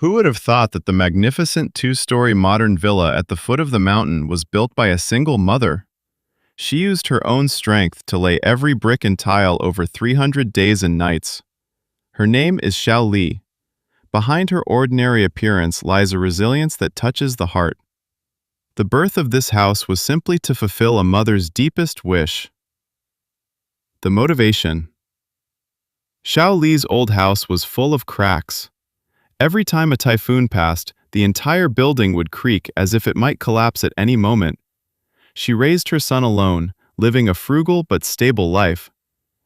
Who would have thought that the magnificent two-story modern villa at the foot of the mountain was built by a single mother? She used her own strength to lay every brick and tile over 300 days and nights. Her name is Xiao Li. Behind her ordinary appearance lies a resilience that touches the heart. The birth of this house was simply to fulfill a mother's deepest wish. The motivation. Xiao Li's old house was full of cracks. Every time a typhoon passed, the entire building would creak as if it might collapse at any moment. She raised her son alone, living a frugal but stable life.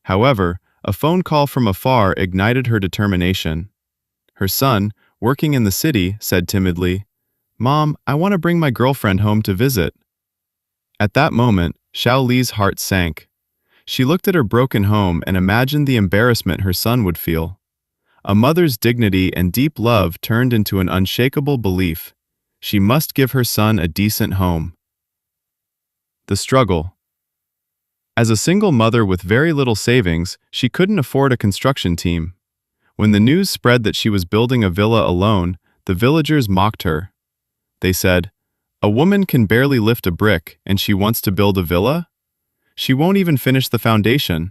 However, a phone call from afar ignited her determination. Her son, working in the city, said timidly, "Mom, I want to bring my girlfriend home to visit." At that moment, Xiao Li's heart sank. She looked at her broken home and imagined the embarrassment her son would feel. A mother's dignity and deep love turned into an unshakable belief. She must give her son a decent home. The struggle. As a single mother with very little savings, she couldn't afford a construction team. When the news spread that she was building a villa alone, the villagers mocked her. They said, "A woman can barely lift a brick, and she wants to build a villa? She won't even finish the foundation."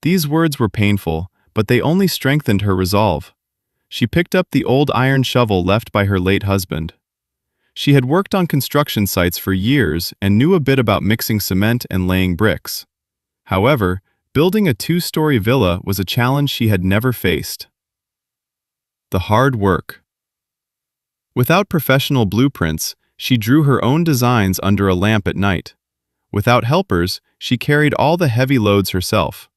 These words were painful, but they only strengthened her resolve. She picked up the old iron shovel left by her late husband. She had worked on construction sites for years and knew a bit about mixing cement and laying bricks. However, building a two-story villa was a challenge she had never faced. The hard work. Without professional blueprints, she drew her own designs under a lamp at night. Without helpers, she carried all the heavy loads herself.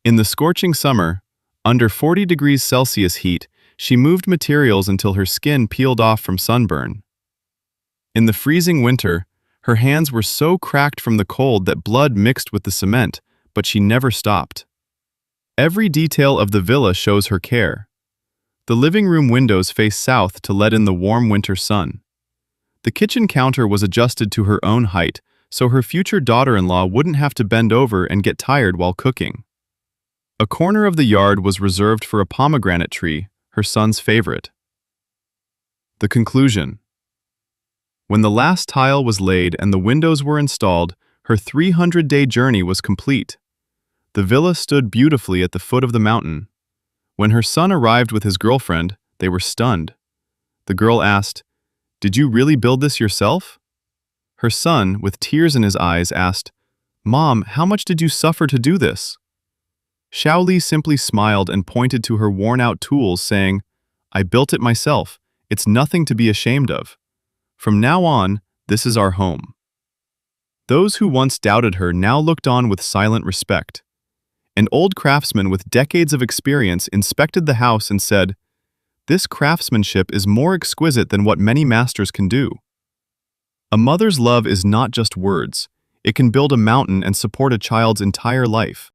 In the scorching summer, under 40 degrees Celsius heat, she moved materials until her skin peeled off from sunburn. In the freezing winter, her hands were so cracked from the cold that blood mixed with the cement, but she never stopped. Every detail of the villa shows her care. The living room windows face south to let in the warm winter sun. The kitchen counter was adjusted to her own height, so her future daughter-in-law wouldn't have to bend over and get tired while cooking. A corner of the yard was reserved for a pomegranate tree, her son's favorite. The conclusion. When the last tile was laid and the windows were installed, her 300-day journey was complete. The villa stood beautifully at the foot of the mountain. When her son arrived with his girlfriend, they were stunned. The girl asked, "Did you really build this yourself?" Her son, with tears in his eyes, asked, "Mom, how much did you suffer to do this?" Xiao Li simply smiled and pointed to her worn-out tools, saying, "I built it myself. It's nothing to be ashamed of. From now on, this is our home." Those who once doubted her now looked on with silent respect. An old craftsman with decades of experience inspected the house and said, "This craftsmanship is more exquisite than what many masters can do." A mother's love is not just words. It can build a mountain and support a child's entire life.